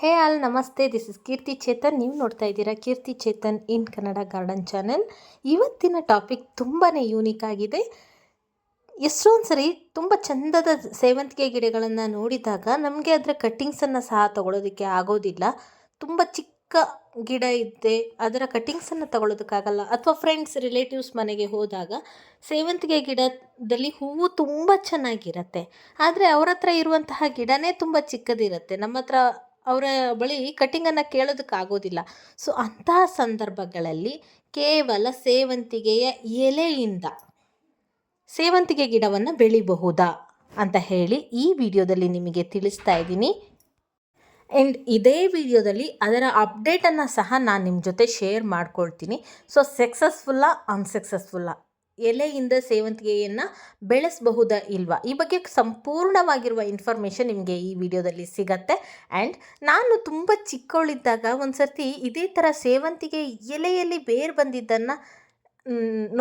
ಹೇ all ನಮಸ್ತೆ, this is ಕೀರ್ತಿ ಚೇತನ್. ನೀವು ನೋಡ್ತಾ ಇದ್ದೀರಾ ಕೀರ್ತಿ Chetan in Kannada garden channel. ಇವತ್ತಿನ ಟಾಪಿಕ್ ತುಂಬಾ ಯೂನಿಕ್ ಆಗಿದೆ. ಎಷ್ಟೊಂದು ಸರಿ ತುಂಬ ಚಂದದ ಸೇವಂತಿಗೆ ಗಿಡಗಳನ್ನು ನೋಡಿದಾಗ ನಮಗೆ ಅದರ ಕಟ್ಟಿಂಗ್ಸನ್ನು ಸಹ ತಗೊಳ್ಳೋದಕ್ಕೆ ಆಗೋದಿಲ್ಲ. ತುಂಬ ಚಿಕ್ಕ ಗಿಡ ಇದ್ದೆ ಅದರ ಕಟ್ಟಿಂಗ್ಸನ್ನು ತಗೊಳ್ಳೋದಕ್ಕಾಗಲ್ಲ. ಅಥವಾ ಫ್ರೆಂಡ್ಸ್ ರಿಲೇಟಿವ್ಸ್ ಮನೆಗೆ ಹೋದಾಗ ಸೇವಂತಿಗೆ ಗಿಡದಲ್ಲಿ ಹೂವು ತುಂಬ ಚೆನ್ನಾಗಿರುತ್ತೆ, ಆದರೆ ಅವ್ರ ಹತ್ರ ಇರುವಂತಹ ಗಿಡನೇ ತುಂಬ ಚಿಕ್ಕದಿರುತ್ತೆ. ನಮ್ಮ ಹತ್ರ ಅವರ ಬಳಿ ಕಟ್ಟಿಂಗನ್ನು ಕೇಳೋದಕ್ಕಾಗೋದಿಲ್ಲ. ಸೊ ಅಂತಹ ಸಂದರ್ಭಗಳಲ್ಲಿ ಕೇವಲ ಸೇವಂತಿಗೆಯ ಎಲೆಯಿಂದ ಸೇವಂತಿಗೆ ಗಿಡವನ್ನು ಬೆಳಿಬಹುದಾ ಅಂತ ಹೇಳಿ ಈ ವಿಡಿಯೋದಲ್ಲಿ ನಿಮಗೆ ತಿಳಿಸ್ತಾ ಇದ್ದೀನಿ. ಆ್ಯಂಡ್ ಇದೇ ವಿಡಿಯೋದಲ್ಲಿ ಅದರ ಅಪ್ಡೇಟನ್ನು ಸಹ ನಾನು ನಿಮ್ಮ ಜೊತೆ ಶೇರ್ ಮಾಡ್ಕೊಳ್ತೀನಿ. ಸೊ ಸಕ್ಸಸ್ಫುಲ್ಲಾ ಅನ್ಸಕ್ಸಸ್ಫುಲ್ಲಾ, ಎಲೆಯಿಂದ ಸೇವಂತಿಗೆಯನ್ನು ಬೆಳೆಸಬಹುದಾ ಇಲ್ವಾ, ಈ ಬಗ್ಗೆ ಸಂಪೂರ್ಣವಾಗಿರುವ ಇನ್ಫಾರ್ಮೇಷನ್ ನಿಮಗೆ ಈ ವಿಡಿಯೋದಲ್ಲಿ ಸಿಗತ್ತೆ. ಆ್ಯಂಡ್ ನಾನು ತುಂಬ ಚಿಕ್ಕವಳಿದ್ದಾಗ ಒಂದು ಸರ್ತಿ ಇದೇ ಥರ ಸೇವಂತಿಗೆ ಎಲೆಯಲ್ಲಿ ಬೇರು ಬಂದಿದ್ದನ್ನು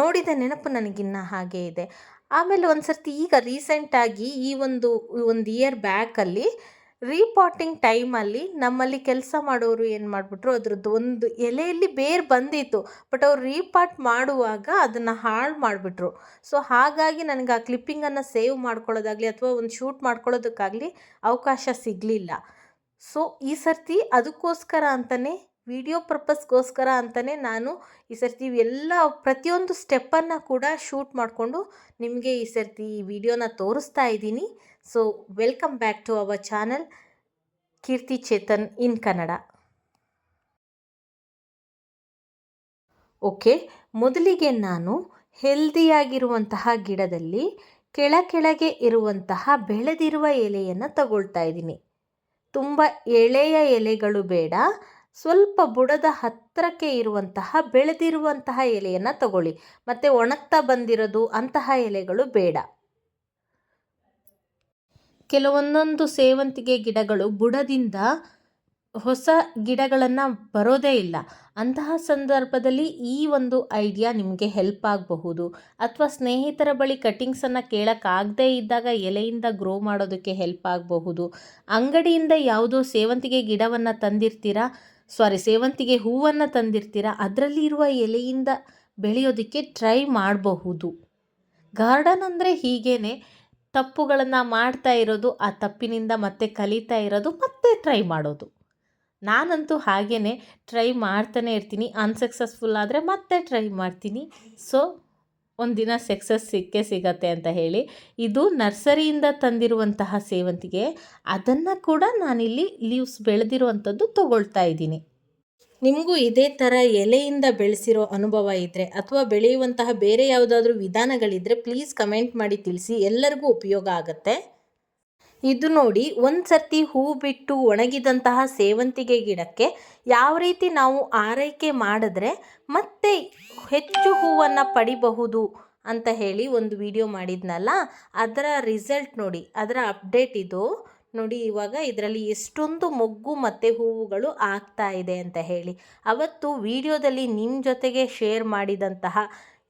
ನೋಡಿದ ನೆನಪು ನನಗಿನ್ನ ಹಾಗೆ ಇದೆ. ಆಮೇಲೆ ಒಂದು ಸರ್ತಿ ಈಗ ರೀಸೆಂಟಾಗಿ ಈ ಒಂದು ಇಯರ್ ಬ್ಯಾಕಲ್ಲಿ ರೀಪಾಟಿಂಗ್ ಟೈಮಲ್ಲಿ ನಮ್ಮಲ್ಲಿ ಕೆಲಸ ಮಾಡೋರು ಏನು ಮಾಡಿಬಿಟ್ರು, ಅದ್ರದ್ದು ಒಂದು ಎಲೆಯಲ್ಲಿ ಬೇರು ಬಂದಿತ್ತು, ಬಟ್ ಅವ್ರು ರೀಪಾಟ್ ಮಾಡುವಾಗ ಅದನ್ನು ಹಾಳು ಮಾಡಿಬಿಟ್ರು. ಸೊ ಹಾಗಾಗಿ ನನಗೆ ಆ ಕ್ಲಿಪ್ಪಿಂಗನ್ನು ಸೇವ್ ಮಾಡ್ಕೊಳ್ಳೋದಾಗಲಿ ಅಥವಾ ಒಂದು ಶೂಟ್ ಮಾಡ್ಕೊಳ್ಳೋದಕ್ಕಾಗಲಿ ಅವಕಾಶ ಸಿಗಲಿಲ್ಲ. ಸೊ ಈ ಸರ್ತಿ ಅದಕ್ಕೋಸ್ಕರ ಅಂತಲೇ, ವಿಡಿಯೋ ಪರ್ಪಸ್ಗೋಸ್ಕರ ಅಂತಲೇ ನಾನು ಈ ಸರ್ತಿ ಪ್ರತಿಯೊಂದು ಸ್ಟೆಪ್ಪನ್ನು ಕೂಡ ಶೂಟ್ ಮಾಡಿಕೊಂಡು ನಿಮಗೆ ಈ ಸರ್ತಿ ಈ ವಿಡಿಯೋನ ತೋರಿಸ್ತಾ ಇದ್ದೀನಿ. So welcome back to our channel Keerthi Chetan in Kannada. Okay, ಮೊದಲಿಗೆ ನಾನು ಹೆಲ್ದಿಯಾಗಿರುವಂತಹ ಗಿಡದಲ್ಲಿ ಕೆಳಗೆ ಇರುವಂತಹ ಬೆಳೆದಿರುವ ಎಲೆಯನ್ನು ತಗೊಳ್ತಾ ಇದ್ದೀನಿ. ತುಂಬ ಎಳೆಯ ಎಲೆಗಳು ಬೇಡ, ಸ್ವಲ್ಪ ಬುಡದ ಹತ್ತಿರಕ್ಕೆ ಇರುವಂತಹ ಬೆಳೆದಿರುವಂತಹ ಎಲೆಯನ್ನು ತಗೊಳ್ಳಿ. ಮತ್ತು ಒಣಗ್ತಾ ಬಂದಿರೋದು ಅಂತಹ ಎಲೆಗಳು ಬೇಡ. ಕೆಲವೊಂದೊಂದು ಸೇವಂತಿಗೆ ಗಿಡಗಳು ಬುಡದಿಂದ ಹೊಸ ಗಿಡಗಳನ್ನು ಬರೋದೇ ಇಲ್ಲ. ಅಂತಹ ಸಂದರ್ಭದಲ್ಲಿ ಈ ಒಂದು ಐಡಿಯಾ ನಿಮಗೆ ಹೆಲ್ಪ್ ಆಗಬಹುದು. ಅಥವಾ ಸ್ನೇಹಿತರ ಬಳಿ ಕಟ್ಟಿಂಗ್ಸನ್ನು ಕೇಳೋಕ್ಕಾಗದೇ ಇದ್ದಾಗ ಎಲೆಯಿಂದ ಗ್ರೋ ಮಾಡೋದಕ್ಕೆ ಹೆಲ್ಪ್ ಆಗಬಹುದು. ಅಂಗಡಿಯಿಂದ ಯಾವುದೋ ಸೇವಂತಿಗೆ ಗಿಡವನ್ನು ತಂದಿರ್ತೀರಾ, ಸೇವಂತಿಗೆ ಹೂವನ್ನು ತಂದಿರ್ತೀರಾ, ಅದರಲ್ಲಿ ಇರುವ ಎಲೆಯಿಂದ ಬೆಳೆಯೋದಕ್ಕೆ ಟ್ರೈ ಮಾಡಬಹುದು. ಗಾರ್ಡನ್ ಅಂದರೆ ಹೀಗೇ ತಪ್ಪುಗಳನ್ನು ಮಾಡ್ತಾ ಇರೋದು, ಆ ತಪ್ಪಿನಿಂದ ಮತ್ತೆ ಕಲಿತಾ ಇರೋದು, ಮತ್ತೆ ಟ್ರೈ ಮಾಡೋದು. ನಾನಂತೂ ಹಾಗೇ ಟ್ರೈ ಮಾಡ್ತಾನೆ ಇರ್ತೀನಿ. ಅನ್ಸಕ್ಸಸ್ಫುಲ್ ಆದರೆ ಮತ್ತೆ ಟ್ರೈ ಮಾಡ್ತೀನಿ. ಸೊ ಒಂದಿನ ಸಕ್ಸಸ್ ಸಿಗತ್ತೆ ಅಂತ ಹೇಳಿ ಇದು ನರ್ಸರಿಯಿಂದ ತಂದಿರುವಂತಹ ಸೇವಂತಿಗೆ, ಅದನ್ನು ಕೂಡ ನಾನಿಲ್ಲಿ ಲೀವ್ಸ್ ಬೆಳೆದಿರುವಂಥದ್ದು ತೊಗೊಳ್ತಾ ಇದ್ದೀನಿ. ನಿಮಗೂ ಇದೇ ಥರ ಎಲೆಯಿಂದ ಬೆಳೆಸಿರೋ ಅನುಭವ ಇದ್ದರೆ ಅಥವಾ ಬೆಳೆಯುವಂತಹ ಬೇರೆ ಯಾವುದಾದ್ರೂ ವಿಧಾನಗಳಿದ್ದರೆ ಪ್ಲೀಸ್ ಕಮೆಂಟ್ ಮಾಡಿ ತಿಳಿಸಿ, ಎಲ್ಲರಿಗೂ ಉಪಯೋಗ ಆಗುತ್ತೆ. ಇದು ನೋಡಿ, ಒಂದು ಸರ್ತಿ ಹೂ ಬಿಟ್ಟು ಒಣಗಿದಂತಹ ಸೇವಂತಿಗೆ ಗಿಡಕ್ಕೆ ಯಾವ ರೀತಿ ನಾವು ಆರೈಕೆ ಮಾಡಿದ್ರೆ ಮತ್ತೆ ಹೆಚ್ಚು ಹೂವನ್ನು ಪಡಿಬಹುದು ಅಂತ ಹೇಳಿ ಒಂದು ವಿಡಿಯೋ ಮಾಡಿದ್ನಲ್ಲ, ಅದರ ರಿಸಲ್ಟ್ ನೋಡಿ, ಅದರ ಅಪ್ಡೇಟ್ ಇದು ನೋಡಿ. ಇವಾಗ ಇದರಲ್ಲಿ ಎಷ್ಟೊಂದು ಮೊಗ್ಗು ಮತ್ತು ಹೂವುಗಳು ಆಗ್ತಾ ಇದೆ ಅಂತ ಹೇಳಿ ಅವತ್ತು ವಿಡಿಯೋದಲ್ಲಿ ನಿಮ್ಮ ಜೊತೆಗೆ ಶೇರ್ ಮಾಡಿದಂತಹ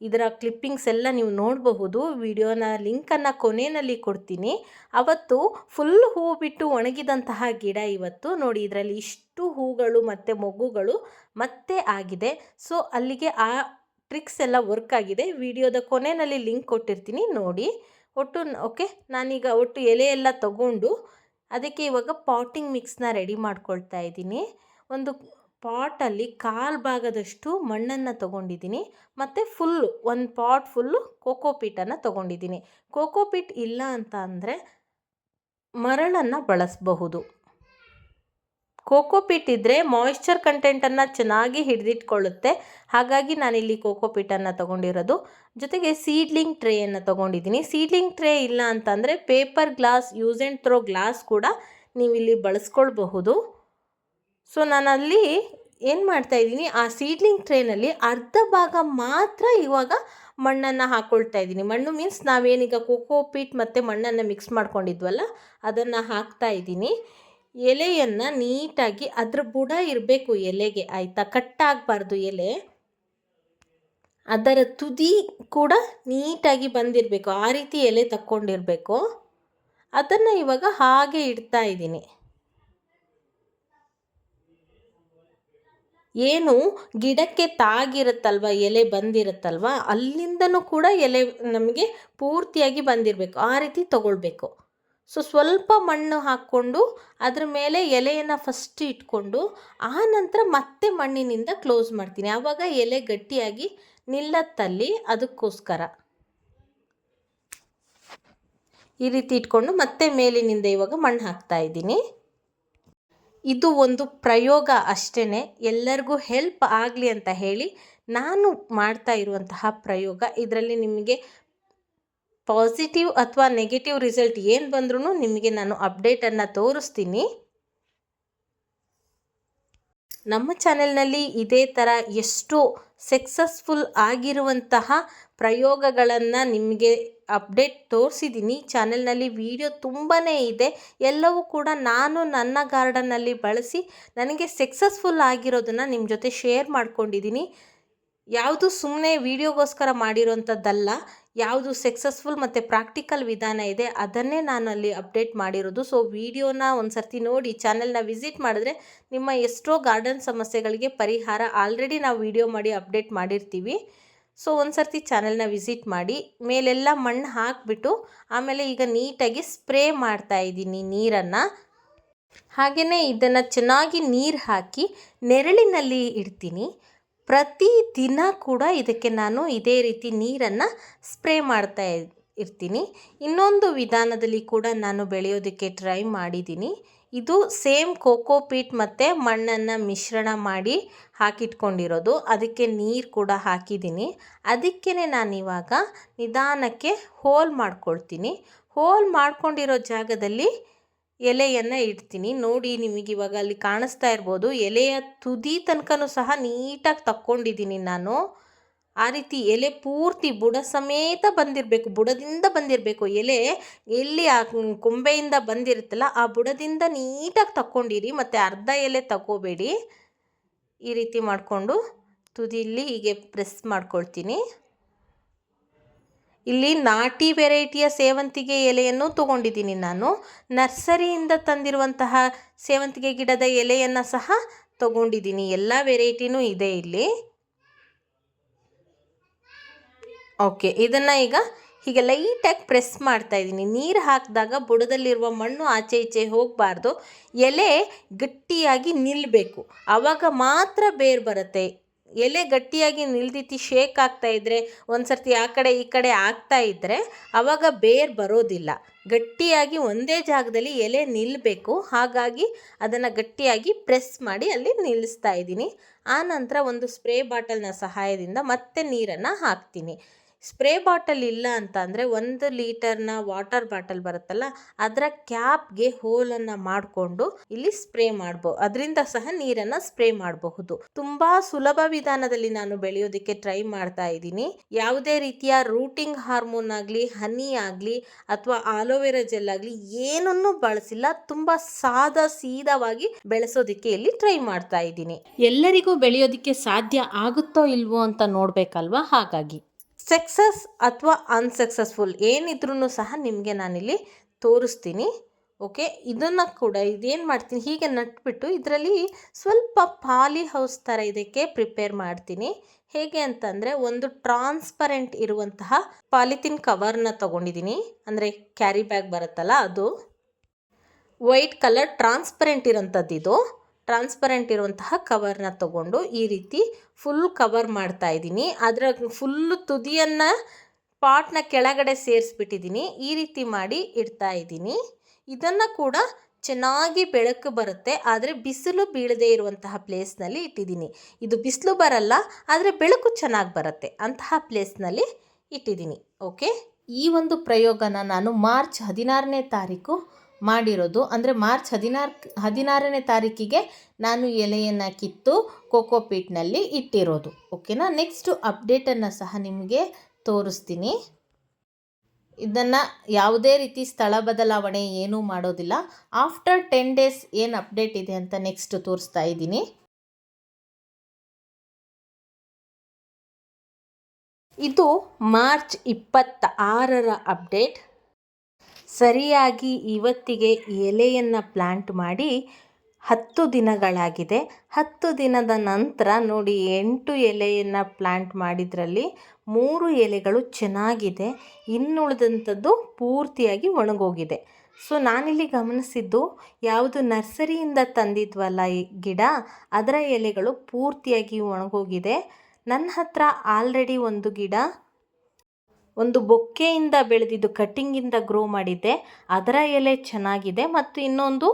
ಇದರ ಕ್ಲಿಪ್ಪಿಂಗ್ಸ್ ಎಲ್ಲ ನೀವು ನೋಡಬಹುದು. ವಿಡಿಯೋನ ಲಿಂಕನ್ನು ಕೊನೆಯಲ್ಲಿ ಕೊಡ್ತೀನಿ. ಅವತ್ತು ಫುಲ್ ಹೂ ಬಿಟ್ಟು ಒಣಗಿದಂತಹ ಗಿಡ ಇವತ್ತು ನೋಡಿ ಇದರಲ್ಲಿ ಇಷ್ಟು ಹೂಗಳು ಮತ್ತು ಮೊಗ್ಗುಗಳು ಮತ್ತೆ ಆಗಿದೆ. ಸೊ ಅಲ್ಲಿಗೆ ಆ ಟ್ರಿಕ್ಸ್ ಎಲ್ಲ ವರ್ಕ್ ಆಗಿದೆ. ವಿಡಿಯೋದ ಕೊನೆಯಲ್ಲಿ ಲಿಂಕ್ ಕೊಟ್ಟಿರ್ತೀನಿ ನೋಡಿ. ಓಕೆ, ನಾನೀಗ ಎಲೆ ಎಲ್ಲ ತಗೊಂಡು ಅದಕ್ಕೆ ಇವಾಗ ಪಾಟಿಂಗ್ ಮಿಕ್ಸ್ನ ರೆಡಿ ಮಾಡ್ಕೊಳ್ತಾ ಇದ್ದೀನಿ. ಒಂದು ಪಾಟಲ್ಲಿ 1/4 ಭಾಗದಷ್ಟು ಮಣ್ಣನ್ನು ತೊಗೊಂಡಿದ್ದೀನಿ ಮತ್ತು ಒಂದು ಪಾಟ್ ಫುಲ್ಲು ಕೋಕೋಪೀಟನ್ನು ತೊಗೊಂಡಿದ್ದೀನಿ. ಕೋಕೋಪೀಟ್ ಇಲ್ಲ ಅಂತ ಅಂದರೆ ಮರಳನ್ನು ಬಳಸಬಹುದು. ಕೋಕೋಪೀಟ್ ಇದ್ದರೆ ಮಾಯಿಶ್ಚರ್ ಕಂಟೆಂಟನ್ನು ಚೆನ್ನಾಗಿ ಹಿಡಿದಿಟ್ಕೊಳ್ಳುತ್ತೆ. ಹಾಗಾಗಿ ನಾನಿಲ್ಲಿ ಕೋಕೋಪೀಟನ್ನು ತೊಗೊಂಡಿರೋದು. ಜೊತೆಗೆ ಸೀಡ್ಲಿಂಗ್ ಟ್ರೇಯನ್ನು ತೊಗೊಂಡಿದ್ದೀನಿ. ಸೀಡ್ಲಿಂಗ್ ಟ್ರೇ ಇಲ್ಲ ಅಂತಂದರೆ paper glass, use and throw glass ಕೂಡ ನೀವಿಲ್ಲಿ ಬಳಸ್ಕೊಳ್ಬಹುದು. ಸೊ ನಾನಲ್ಲಿ ಏನು ಮಾಡ್ತಾಯಿದ್ದೀನಿ, ಆ ಸೀಡ್ಲಿಂಗ್ ಟ್ರೇನಲ್ಲಿ ಅರ್ಧ ಭಾಗ ಮಾತ್ರ ಇವಾಗ ಮಣ್ಣನ್ನು ಹಾಕ್ಕೊಳ್ತಾ ಇದ್ದೀನಿ. ಮಣ್ಣು ಮೀನ್ಸ್ ನಾವೇನೀಗ ಕೋಕೋಪೀಟ್ ಮತ್ತು ಮಣ್ಣನ್ನು ಮಿಕ್ಸ್ ಮಾಡ್ಕೊಂಡಿದ್ವಲ್ಲ ಅದನ್ನು ಹಾಕ್ತಾ ಇದ್ದೀನಿ. ಎಲೆಯನ್ನು ನೀಟಾಗಿ ಅದರ ಬುಡ ಇರಬೇಕು ಎಲೆಗೆ, ಆಯಿತಾ, ಕಟ್ಟಾಗಬಾರ್ದು ಎಲೆ. ಅದರ ತುದಿ ಕೂಡ ನೀಟಾಗಿ ಬಂದಿರಬೇಕು, ಆ ರೀತಿ ಎಲೆ ತಕ್ಕೊಂಡಿರಬೇಕು. ಅದನ್ನು ಇವಾಗ ಹಾಗೆ ಇಡ್ತಾ ಇದ್ದೀನಿ. ಏನು ಗಿಡಕ್ಕೆ ತಾಗಿರುತ್ತಲ್ವ, ಎಲೆ ಬಂದಿರುತ್ತಲ್ವ, ಅಲ್ಲಿಂದನೂ ಕೂಡ ಎಲೆ ನಮಗೆ ಪೂರ್ತಿಯಾಗಿ ಬಂದಿರಬೇಕು, ಆ ರೀತಿ ತಗೊಳ್ಬೇಕು. ಸೊ ಸ್ವಲ್ಪ ಮಣ್ಣು ಹಾಕ್ಕೊಂಡು ಅದ್ರ ಮೇಲೆ ಎಲೆಯನ್ನು ಫಸ್ಟ್ ಇಟ್ಕೊಂಡು ಆ ನಂತರ ಮತ್ತೆ ಮಣ್ಣಿನಿಂದ ಕ್ಲೋಸ್ ಮಾಡ್ತೀನಿ. ಆವಾಗ ಎಲೆ ಗಟ್ಟಿಯಾಗಿ ನಿಲ್ಲತ್ತಲ್ಲಿ, ಅದಕ್ಕೋಸ್ಕರ ಈ ರೀತಿ ಇಟ್ಕೊಂಡು ಮತ್ತೆ ಮೇಲಿನಿಂದ ಇವಾಗ ಮಣ್ಣು ಹಾಕ್ತಾ ಇದ್ದೀನಿ. ಇದು ಒಂದು ಪ್ರಯೋಗ ಅಷ್ಟೇ, ಎಲ್ಲರಿಗೂ ಹೆಲ್ಪ್ ಆಗಲಿ ಅಂತ ಹೇಳಿ ನಾನು ಮಾಡ್ತಾ ಇರುವಂತಹ ಪ್ರಯೋಗ. ಇದರಲ್ಲಿ ನಿಮಗೆ ಪಾಸಿಟಿವ್ ಅಥವಾ ನೆಗೆಟಿವ್ ರಿಸಲ್ಟ್ ಏನು ಬಂದ್ರೂ ನಿಮಗೆ ನಾನು ಅಪ್ಡೇಟನ್ನು ತೋರಿಸ್ತೀನಿ. ನಮ್ಮ ಚಾನೆಲ್ನಲ್ಲಿ ಇದೇ ಥರ ಎಷ್ಟೋ ಸಕ್ಸಸ್ಫುಲ್ ಆಗಿರುವಂತಹ ಪ್ರಯೋಗಗಳನ್ನು ನಿಮಗೆ ಅಪ್ಡೇಟ್ ತೋರಿಸಿದ್ದೀನಿ. ಚಾನೆಲ್ನಲ್ಲಿ ವಿಡಿಯೋ ತುಂಬಾ ಇದೆ, ಎಲ್ಲವೂ ಕೂಡ ನಾನು ನನ್ನ ಗಾರ್ಡನ್ನಲ್ಲಿ ಬಳಸಿ ನನಗೆ ಸಕ್ಸಸ್ಫುಲ್ ಆಗಿರೋದನ್ನು ನಿಮ್ಮ ಜೊತೆ ಶೇರ್ ಮಾಡ್ಕೊಂಡಿದ್ದೀನಿ. ಯಾವುದು ಸುಮ್ಮನೆ ವಿಡಿಯೋಗೋಸ್ಕರ ಮಾಡಿರೋಂಥದ್ದಲ್ಲ, ಯಾವುದು ಸಕ್ಸಸ್ಫುಲ್ ಮತ್ತು ಪ್ರಾಕ್ಟಿಕಲ್ ವಿಧಾನ ಇದೆ ಅದನ್ನೇ ನಾನು ಅಲ್ಲಿ ಅಪ್ಡೇಟ್ ಮಾಡಿರೋದು. ಸೊ ವಿಡಿಯೋನ ಒಂದು ಸರ್ತಿ ನೋಡಿ, ಚಾನೆಲ್ನ ವಿಸಿಟ್ ಮಾಡಿದ್ರೆ ನಿಮ್ಮ ಎಷ್ಟೋ ಗಾರ್ಡನ್ ಸಮಸ್ಯೆಗಳಿಗೆ ಪರಿಹಾರ ಆಲ್ರೆಡಿ ನಾವು ವಿಡಿಯೋ ಮಾಡಿ ಅಪ್ಡೇಟ್ ಮಾಡಿರ್ತೀವಿ. ಸೊ ಒಂದು ಸರ್ತಿ ಚಾನೆಲ್ನ ವಿಸಿಟ್ ಮಾಡಿ. ಮೇಲೆಲ್ಲ ಮಣ್ಣು ಹಾಕಿಬಿಟ್ಟು ಆಮೇಲೆ ಈಗ ನೀಟಾಗಿ ಸ್ಪ್ರೇ ಮಾಡ್ತಾ ಇದ್ದೀನಿ ನೀರನ್ನು. ಹಾಗೆಯೇ ಇದನ್ನು ಚೆನ್ನಾಗಿ ನೀರು ಹಾಕಿ ನೆರಳಿನಲ್ಲಿ ಇಡ್ತೀನಿ. ಪ್ರತಿ ದಿನ ಕೂಡ ಇದಕ್ಕೆ ನಾನು ಇದೇ ರೀತಿ ನೀರನ್ನು ಸ್ಪ್ರೇ ಮಾಡ್ತಾ ಇರ್ತೀನಿ. ಇನ್ನೊಂದು ವಿಧಾನದಲ್ಲಿ ಕೂಡ ನಾನು ಬೆಳೆಯೋದಕ್ಕೆ ಟ್ರೈ ಮಾಡಿದ್ದೀನಿ. ಇದು ಸೇಮ್ ಕೋಕೋಪೀಟ್ ಮತ್ತು ಮಣ್ಣನ್ನು ಮಿಶ್ರಣ ಮಾಡಿ ಹಾಕಿಟ್ಕೊಂಡಿರೋದು, ಅದಕ್ಕೆ ನೀರು ಕೂಡ ಹಾಕಿದ್ದೀನಿ. ಅದಕ್ಕೇ ನಾನಿವಾಗ ನಿಧಾನಕ್ಕೆ ಹೋಲ್ ಮಾಡ್ಕೊಳ್ತೀನಿ. ಹೋಲ್ ಮಾಡ್ಕೊಂಡಿರೋ ಜಾಗದಲ್ಲಿ ಎಲೆಯನ್ನು ಇಡ್ತೀನಿ. ನೋಡಿ, ನಿಮಗೆ ಇವಾಗ ಅಲ್ಲಿ ಕಾಣಿಸ್ತಾ ಇರ್ಬೋದು, ಎಲೆಯ ತುದಿ ತನಕನೂ ಸಹ ನೀಟಾಗಿ ತಕ್ಕೊಂಡಿದ್ದೀನಿ ನಾನು. ಆ ರೀತಿ ಎಲೆ ಪೂರ್ತಿ ಬುಡ ಸಮೇತ ಬಂದಿರಬೇಕು, ಬುಡದಿಂದ ಬಂದಿರಬೇಕು. ಎಲೆ ಎಲ್ಲಿ ಆ ಕೊಂಬೆಯಿಂದ ಬಂದಿರುತ್ತಲ್ಲ ಆ ಬುಡದಿಂದ ನೀಟಾಗಿ ತಕ್ಕೊಂಡಿರಿ, ಮತ್ತು ಅರ್ಧ ಎಲೆ ತಗೋಬೇಡಿ. ಈ ರೀತಿ ಮಾಡಿಕೊಂಡು ತುದಿಯಲ್ಲಿ ಹೀಗೆ ಪ್ರೆಸ್ ಮಾಡ್ಕೊಳ್ತೀನಿ. ಇಲ್ಲಿ ನಾಟಿ ವೆರೈಟಿಯ ಸೇವಂತಿಗೆ ಎಲೆಯನ್ನು ತೊಗೊಂಡಿದ್ದೀನಿ ನಾನು. ನರ್ಸರಿಯಿಂದ ತಂದಿರುವಂತಹ ಸೇವಂತಿಗೆ ಗಿಡದ ಎಲೆಯನ್ನು ಸಹ ತೊಗೊಂಡಿದ್ದೀನಿ. ಎಲ್ಲ ವೆರೈಟಿನೂ ಇದೆ ಇಲ್ಲಿ. ಓಕೆ, ಇದನ್ನು ಈಗ ಹೀಗೆ ಲೈಟಾಗಿ ಪ್ರೆಸ್ ಮಾಡ್ತಾ ಇದ್ದೀನಿ. ನೀರು ಹಾಕಿದಾಗ ಬುಡದಲ್ಲಿರುವ ಮಣ್ಣು ಆಚೆ ಈಚೆ ಹೋಗಬಾರ್ದು, ಎಲೆ ಗಟ್ಟಿಯಾಗಿ ನಿಲ್ಲಬೇಕು, ಆವಾಗ ಮಾತ್ರ ಬೇರು ಬರುತ್ತೆ. ಎಲೆ ಗಟ್ಟಿಯಾಗಿ ನಿಲ್ದಿತ್ತು ಶೇಕ್ ಆಗ್ತಾ ಇದ್ದರೆ, ಒಂದು ಸರ್ತಿ ಆ ಕಡೆ ಈ ಕಡೆ ಆಗ್ತಾ ಇದ್ದರೆ ಆವಾಗ ಬೇರು ಬರೋದಿಲ್ಲ. ಗಟ್ಟಿಯಾಗಿ ಒಂದೇ ಜಾಗದಲ್ಲಿ ಎಲೆ ನಿಲ್ಲಬೇಕು. ಹಾಗಾಗಿ ಅದನ್ನು ಗಟ್ಟಿಯಾಗಿ ಪ್ರೆಸ್ ಮಾಡಿ ಅಲ್ಲಿ ನಿಲ್ಲಿಸ್ತಾ ಇದ್ದೀನಿ. ಆ ನಂತರ ಒಂದು ಸ್ಪ್ರೇ ಬಾಟಲ್ನ ಸಹಾಯದಿಂದ ಮತ್ತೆ ನೀರನ್ನು ಹಾಕ್ತೀನಿ. ಸ್ಪ್ರೇ ಬಾಟಲ್ ಇಲ್ಲ ಅಂತ ಅಂದರೆ 1 ಲೀಟರ್ನ ವಾಟರ್ ಬಾಟಲ್ ಬರುತ್ತಲ್ಲ, ಅದರ ಕ್ಯಾಪ್ಗೆ ಹೋಲನ್ನು ಮಾಡಿಕೊಂಡು ಇಲ್ಲಿ ಸ್ಪ್ರೇ ಅದರಿಂದ ಸಹ ನೀರನ್ನು ಸ್ಪ್ರೇ ಮಾಡಬಹುದು. ತುಂಬಾ ಸುಲಭ ವಿಧಾನದಲ್ಲಿ ನಾನು ಬೆಳೆಯೋದಕ್ಕೆ ಟ್ರೈ ಮಾಡ್ತಾ ಇದ್ದೀನಿ. ಯಾವುದೇ ರೀತಿಯ ರೂಟಿಂಗ್ ಹಾರ್ಮೋನ್ ಆಗಲಿ, ಹನಿ ಆಗಲಿ ಅಥವಾ ಆಲೋವೆರಾ ಜೆಲ್ ಆಗಲಿ ಏನನ್ನೂ ಬಳಸಿಲ್ಲ. ತುಂಬಾ ಸೀದವಾಗಿ ಬೆಳೆಸೋದಕ್ಕೆ ಇಲ್ಲಿ ಟ್ರೈ ಮಾಡ್ತಾ ಇದ್ದೀನಿ. ಎಲ್ಲರಿಗೂ ಬೆಳೆಯೋದಕ್ಕೆ ಸಾಧ್ಯ ಆಗುತ್ತೋ ಇಲ್ವೋ ಅಂತ ನೋಡ್ಬೇಕಲ್ವಾ, ಹಾಗಾಗಿ ಸಕ್ಸಸ್ ಅಥವಾ ಅನ್ಸಕ್ಸಸ್ಫುಲ್ ಏನಿದ್ರೂ ಸಹ ನಿಮಗೆ ನಾನಿಲ್ಲಿ ತೋರಿಸ್ತೀನಿ. ಓಕೆ, ಇದನ್ನು ಕೂಡ ಇದೇನು ಮಾಡ್ತೀನಿ, ಹೀಗೆ ನಟ್ಬಿಟ್ಟು ಇದರಲ್ಲಿ ಸ್ವಲ್ಪ ಪಾಲಿ ಹೌಸ್ ಥರ ಇದಕ್ಕೆ ಪ್ರಿಪೇರ್ ಮಾಡ್ತೀನಿ. ಹೇಗೆ ಅಂತಂದರೆ, ಒಂದು ಟ್ರಾನ್ಸ್ಪರೆಂಟ್ ಇರುವಂತಹ ಪಾಲಿಥಿನ್ ಕವರ್ನ ತೊಗೊಂಡಿದ್ದೀನಿ. ಅಂದರೆ ಕ್ಯಾರಿ ಬ್ಯಾಗ್ ಬರುತ್ತಲ್ಲ ಅದು, ವೈಟ್ ಕಲರ್ ಟ್ರಾನ್ಸ್ಪರೆಂಟ್ ಇರೋಂಥದ್ದು. ಇದು ಟ್ರಾನ್ಸ್ಪರೆಂಟ್ ಇರುವಂತಹ ಕವರ್ನ ತಗೊಂಡು ಈ ರೀತಿ ಫುಲ್ ಕವರ್ ಮಾಡ್ತಾ ಇದ್ದೀನಿ. ಅದರ ಫುಲ್ಲು ತುದಿಯನ್ನು ಪಾಟ್ನ ಕೆಳಗಡೆ ಸೇರಿಸ್ಬಿಟ್ಟಿದ್ದೀನಿ. ಈ ರೀತಿ ಮಾಡಿ ಇಡ್ತಾ ಇದ್ದೀನಿ. ಇದನ್ನು ಕೂಡ ಚೆನ್ನಾಗಿ ಬೆಳಕು ಬರುತ್ತೆ, ಆದರೆ ಬಿಸಿಲು ಬೀಳದೇ ಇರುವಂತಹ ಪ್ಲೇಸ್ನಲ್ಲಿ ಇಟ್ಟಿದ್ದೀನಿ. ಇದು ಬಿಸಿಲು ಬರಲ್ಲ, ಆದರೆ ಬೆಳಕು ಚೆನ್ನಾಗಿ ಬರುತ್ತೆ ಅಂತಹ ಪ್ಲೇಸ್ನಲ್ಲಿ ಇಟ್ಟಿದ್ದೀನಿ. ಓಕೆ, ಈ ಒಂದು ಪ್ರಯೋಗನ ನಾನು ಮಾರ್ಚ್ 16ನೇ ತಾರೀಕು ಮಾಡಿರೋದು. ಅಂದರೆ ಮಾರ್ಚ್ 16ನೇ ತಾರೀಕಿಗೆ ನಾನು ಎಲೆಯನ್ನು ಕಿತ್ತು ಕೋಕೋಪೀಟ್ನಲ್ಲಿ ಇಟ್ಟಿರೋದು. ಓಕೆನಾ, ನೆಕ್ಸ್ಟು ಅಪ್ಡೇಟನ್ನು ಸಹ ನಿಮಗೆ ತೋರಿಸ್ತೀನಿ. ಇದನ್ನು ಯಾವುದೇ ರೀತಿ ಸ್ಥಳ ಬದಲಾವಣೆ ಏನೂ ಮಾಡೋದಿಲ್ಲ. ಆಫ್ಟರ್ 10 ಡೇಸ್ ಏನು ಅಪ್ಡೇಟ್ ಇದೆ ಅಂತ ನೆಕ್ಸ್ಟ್ ತೋರಿಸ್ತಾ ಇದ್ದೀನಿ. ಇದು ಮಾರ್ಚ್ 26ರ ಅಪ್ಡೇಟ್. ಸರಿಯಾಗಿ ಇವತ್ತಿಗೆ ಎಲೆಯನ್ನು ಪ್ಲ್ಯಾಂಟ್ ಮಾಡಿ 10 ದಿನಗಳಾಗಿದೆ. 10 ದಿನದ ನಂತರ ನೋಡಿ 8 ಎಲೆಯನ್ನು ಪ್ಲ್ಯಾಂಟ್ ಮಾಡಿದ್ರಲ್ಲಿ 3 ಎಲೆಗಳು ಚೆನ್ನಾಗಿದೆ, ಇನ್ನುಳಿದಂಥದ್ದು ಪೂರ್ತಿಯಾಗಿ ಒಣಗೋಗಿದೆ. ಸೊ ನಾನಿಲ್ಲಿ ಗಮನಿಸಿದ್ದು ಯಾವುದು ನರ್ಸರಿಯಿಂದ ತಂದಿದ್ವಲ್ಲ ಈ ಗಿಡ, ಅದರ ಎಲೆಗಳು ಪೂರ್ತಿಯಾಗಿ ಒಣಗೋಗಿದೆ. ನನ್ನ ಹತ್ರ ಆಲ್ರೆಡಿ ಒಂದು ಗಿಡ ಒಂದು ಬೊಕ್ಕೆಯಿಂದ ಬೆಳೆದಿದ್ದು ಕಟ್ಟಿಂಗಿಂದ ಗ್ರೋ ಮಾಡಿದ್ದೆ, ಅದರ ಎಲೆ ಚೆನ್ನಾಗಿದೆ. ಮತ್ತು ಇನ್ನೊಂದು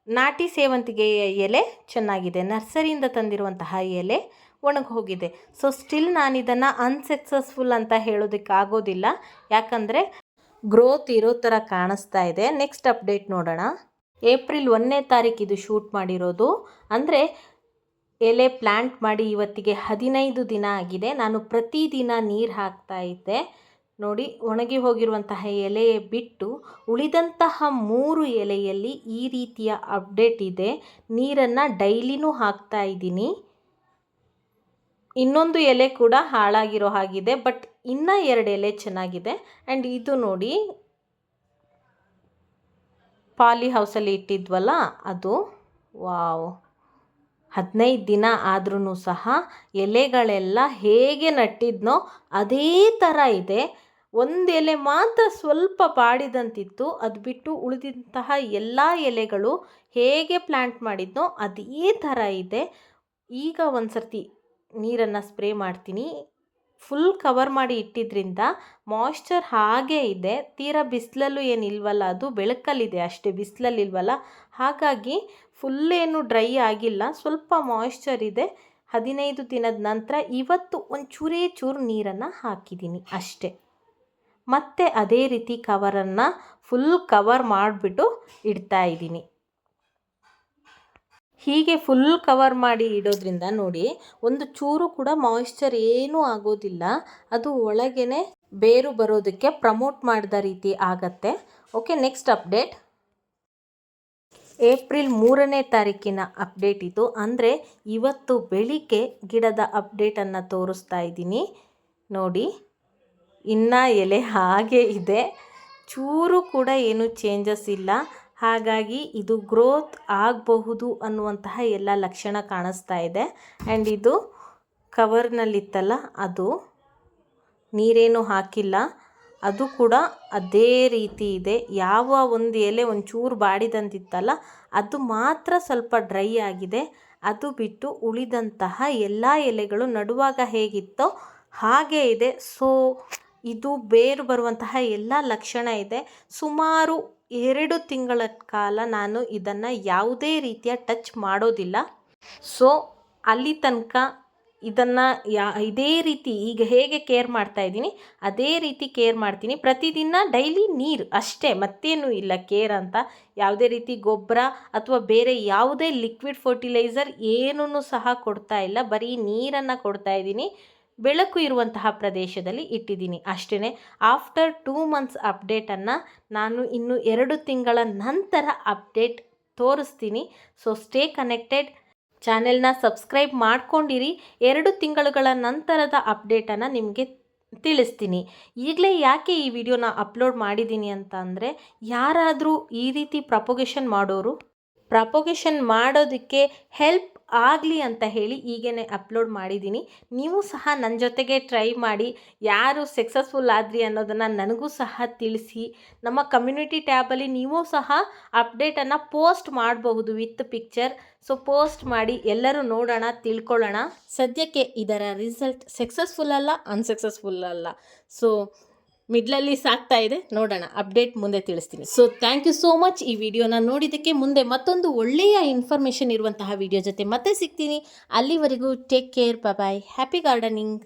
ನಾಟಿ ಸೇವಂತಿಗೆಯ ಎಲೆ ಚೆನ್ನಾಗಿದೆ. ನರ್ಸರಿಯಿಂದ ತಂದಿರುವಂತಹ ಎಲೆ ಒಣಗೋಗಿದೆ. ಸೊ ಸ್ಟಿಲ್ ನಾನಿದನ್ನು ಅನ್ಸಕ್ಸಸ್ಫುಲ್ ಅಂತ ಹೇಳೋದಕ್ಕಾಗೋದಿಲ್ಲ, ಯಾಕಂದರೆ ಗ್ರೋತ್ ಇರೋ ಥರ ಕಾಣಿಸ್ತಾ ಇದೆ. ನೆಕ್ಸ್ಟ್ ಅಪ್ಡೇಟ್ ನೋಡೋಣ. ಏಪ್ರಿಲ್ 1ನೇ ತಾರೀಕು ಇದು ಶೂಟ್ ಮಾಡಿರೋದು. ಅಂದರೆ ಎಲೆ ಪ್ಲ್ಯಾಂಟ್ ಮಾಡಿ ಇವತ್ತಿಗೆ 15 ದಿನ ಆಗಿದೆ. ನಾನು ಪ್ರತಿದಿನ ನೀರು ಹಾಕ್ತಾ ಇದ್ದೆ. ನೋಡಿ, ಒಣಗಿ ಹೋಗಿರುವಂತಹ ಎಲೆ ಬಿಟ್ಟು ಉಳಿದಂತಹ 3 ಎಲೆಯಲ್ಲಿ ಈ ರೀತಿಯ ಅಪ್ಡೇಟ್ ಇದೆ. ನೀರನ್ನು ಡೈಲಿನೂ ಹಾಕ್ತಾ ಇದ್ದೀನಿ. ಇನ್ನೊಂದು ಎಲೆ ಕೂಡ ಹಾಳಾಗಿರೋ ಹಾಗಿದೆ, ಬಟ್ ಇನ್ನೂ 2 ಎಲೆ ಚೆನ್ನಾಗಿದೆ. ಆ್ಯಂಡ್ ಇದು ನೋಡಿ, ಪಾಲಿ ಹೌಸಲ್ಲಿ ಇಟ್ಟಿದ್ವಲ್ಲ ಅದು, ವಾವ್, 15 ದಿನ ಆದ್ರೂ ಸಹ ಎಲೆಗಳೆಲ್ಲ ಹೇಗೆ ನಟ್ಟಿದ್ನೋ ಅದೇ ಥರ ಇದೆ. ಒಂದು ಎಲೆ ಮಾತ್ರ ಸ್ವಲ್ಪ ಬಾಡಿದಂತಿತ್ತು, ಅದು ಬಿಟ್ಟು ಉಳಿದಂತಹ ಎಲ್ಲ ಎಲೆಗಳು ಹೇಗೆ ಪ್ಲ್ಯಾಂಟ್ ಮಾಡಿದ್ನೋ ಅದೇ ಥರ ಇದೆ. ಈಗ ಒಂದು ಸರ್ತಿ ನೀರನ್ನು ಸ್ಪ್ರೇ ಮಾಡ್ತೀನಿ. ಫುಲ್ ಕವರ್ ಮಾಡಿ ಇಟ್ಟಿದ್ರಿಂದ ಮಾಯ್ಶ್ಚರ್ ಹಾಗೇ ಇದೆ. ತೀರಾ ಬಿಸಿಲಲ್ಲೂ ಏನಿಲ್ವಲ್ಲ, ಅದು ಬೆಳಕಲ್ಲಿದೆ ಅಷ್ಟೇ, ಬಿಸಿಲಲ್ಲಿಲ್ವಲ್ಲ, ಹಾಗಾಗಿ ಫುಲ್ಲೇನು ಡ್ರೈ ಆಗಿಲ್ಲ, ಸ್ವಲ್ಪ ಮಾಯ್ಶ್ಚರ್ ಇದೆ. 15 ದಿನದ ನಂತರ ಇವತ್ತು ಒಂದು ಚೂರು ನೀರನ್ನು ಹಾಕಿದ್ದೀನಿ ಅಷ್ಟೇ. ಮತ್ತೆ ಅದೇ ರೀತಿ ಕವರನ್ನು ಫುಲ್ ಕವರ್ ಮಾಡಿಬಿಟ್ಟು ಇಡ್ತಾ ಇದ್ದೀನಿ. ಹೀಗೆ ಫುಲ್ ಕವರ್ ಮಾಡಿ ಇಡೋದ್ರಿಂದ ನೋಡಿ, ಒಂದು ಚೂರು ಕೂಡ ಮಾಯ್ಶ್ಚರ್ ಏನೂ ಆಗೋದಿಲ್ಲ. ಅದು ಒಳಗೇ ಬೇರು ಬರೋದಕ್ಕೆ ಪ್ರಮೋಟ್ ಮಾಡಿದ ರೀತಿ ಆಗತ್ತೆ. ಓಕೆ, ನೆಕ್ಸ್ಟ್ ಅಪ್ಡೇಟ್ ಏಪ್ರಿಲ್ 3ನೇ ತಾರೀಕಿನ ಅಪ್ಡೇಟ್ ಇದು. ಅಂದರೆ ಇವತ್ತು ಬೆಳಿಗ್ಗೆ ಗಿಡದ ಅಪ್ಡೇಟನ್ನು ತೋರಿಸ್ತಾ ಇದ್ದೀನಿ. ನೋಡಿ, ಇನ್ನು ಎಲೆ ಹಾಗೆ ಇದೆ, ಚೂರು ಕೂಡ ಏನೂ ಚೇಂಜಸ್ ಇಲ್ಲ. ಹಾಗಾಗಿ ಇದು ಗ್ರೋತ್ ಆಗಬಹುದು ಅನ್ನುವಂತಹ ಎಲ್ಲ ಲಕ್ಷಣ ಕಾಣಿಸ್ತಾ ಇದೆ. ಆ್ಯಂಡ್ ಇದು ಕವರ್ನಲ್ಲಿತ್ತಲ್ಲ, ಅದು ನೀರೇನು ಹಾಕಿಲ್ಲ, ಅದು ಕೂಡ ಅದೇ ರೀತಿ ಇದೆ. ಯಾವ ಒಂದು ಎಲೆ ಒಂಚೂರು ಬಾಡಿದಂತಿತ್ತಲ್ಲ, ಅದು ಮಾತ್ರ ಸ್ವಲ್ಪ ಡ್ರೈ ಆಗಿದೆ. ಅದು ಬಿಟ್ಟು ಉಳಿದಂತಹ ಎಲ್ಲ ಎಲೆಗಳು ನಡುವಾಗ ಹೇಗಿತ್ತೋ ಹಾಗೇ ಇದೆ. ಸೊ ಇದು ಬೇರು ಬರುವಂತಹ ಎಲ್ಲ ಲಕ್ಷಣ ಇದೆ. ಸುಮಾರು 2 ತಿಂಗಳ ಕಾಲ ನಾನು ಇದನ್ನು ಯಾವುದೇ ರೀತಿಯ ಟಚ್ ಮಾಡೋದಿಲ್ಲ. ಸೊ ಅಲ್ಲಿ ತನಕ ಇದನ್ನು ಇದೇ ರೀತಿ ಈಗ ಹೇಗೆ ಕೇರ್ ಮಾಡ್ತಾ ಇದ್ದೀನಿ ಅದೇ ರೀತಿ ಕೇರ್ ಮಾಡ್ತೀನಿ. ಪ್ರತಿದಿನ ಡೈಲಿ ನೀರು ಅಷ್ಟೇ, ಮತ್ತೇನೂ ಇಲ್ಲ ಕೇರ್ ಅಂತ. ಯಾವುದೇ ರೀತಿ ಗೊಬ್ಬರ ಅಥವಾ ಬೇರೆ ಯಾವುದೇ ಲಿಕ್ವಿಡ್ ಫರ್ಟಿಲೈಸರ್ ಏನೂ ಸಹ ಕೊಡ್ತಾ ಇಲ್ಲ, ಬರೀ ನೀರನ್ನು ಕೊಡ್ತಾ ಇದ್ದೀನಿ. ಬೆಳಕು ಇರುವಂತಹ ಪ್ರದೇಶದಲ್ಲಿ ಇಟ್ಟಿದ್ದೀನಿ ಅಷ್ಟೇ. ಆಫ್ಟರ್ 2 ಮಂತ್ಸ್ ಅಪ್ಡೇಟನ್ನು ನಾನು ಇನ್ನು 2 ತಿಂಗಳ ನಂತರ ಅಪ್ಡೇಟ್ ತೋರಿಸ್ತೀನಿ. So stay connected. ಚಾನೆಲ್ನ ಸಬ್ಸ್ಕ್ರೈಬ್ ಮಾಡ್ಕೊಂಡಿರಿ. 2 ತಿಂಗಳುಗಳ ನಂತರದ ಅಪ್ಡೇಟನ್ನು ನಿಮಗೆ ತಿಳಿಸ್ತೀನಿ. ಈಗಲೇ ಯಾಕೆ ಈ ವಿಡಿಯೋನ ಅಪ್ಲೋಡ್ ಮಾಡಿದ್ದೀನಿ ಅಂತ ಅಂದರೆ, ಯಾರಾದರೂ ಈ ರೀತಿ ಪ್ರಪೋಗೇಷನ್ ಮಾಡೋದಕ್ಕೆ ಹೆಲ್ಪ್ ಆಗಲಿ ಅಂತ ಹೇಳಿ ಈಗೇನೆ ಅಪ್ಲೋಡ್ ಮಾಡಿದ್ದೀನಿ. ನೀವು ಸಹ ನನ್ನ ಜೊತೆಗೆ ಟ್ರೈ ಮಾಡಿ, ಯಾರು ಸಕ್ಸಸ್ಫುಲ್ ಆದ್ರಿ ಅನ್ನೋದನ್ನು ನನಗೂ ಸಹ ತಿಳಿಸಿ. ನಮ್ಮ ಕಮ್ಯುನಿಟಿ ಟ್ಯಾಬಲ್ಲಿ ನೀವು ಸಹ ಅಪ್ಡೇಟನ್ನು ಪೋಸ್ಟ್ ಮಾಡಬಹುದು ವಿತ್ ಪಿಕ್ಚರ್. ಸೊ ಪೋಸ್ಟ್ ಮಾಡಿ, ಎಲ್ಲರೂ ನೋಡೋಣ, ತಿಳ್ಕೊಳ್ಳೋಣ. ಸದ್ಯಕ್ಕೆ ಇದರ ರಿಸಲ್ಟ್ ಸಕ್ಸಸ್ಫುಲ್ ಅಲ್ಲ, ಅನ್ಸಕ್ಸಸ್ಫುಲ್ ಅಲ್ಲ. ಸೊ ಮಿಡ್ಲಲ್ಲಿ ಸಾಕ್ತಾ ಇದೆ, ನೋಡೋಣ, ಅಪ್ಡೇಟ್ ಮುಂದೆ ತಿಳಿಸ್ತೀನಿ. So thank you so much ಈ ವಿಡಿಯೋನ ನೋಡಿದ್ದಕ್ಕೆ. ಮುಂದೆ ಮತ್ತೊಂದು ಒಳ್ಳೆಯ ಇನ್ಫಾರ್ಮೇಷನ್ ಇರುವಂತಹ ವಿಡಿಯೋ ಜೊತೆ ಮತ್ತೆ ಸಿಗ್ತೀನಿ. ಅಲ್ಲಿವರೆಗೂ ಟೇಕ್ ಕೇರ್, ಬಾಯ್, ಹ್ಯಾಪಿ ಗಾರ್ಡನಿಂಗ್.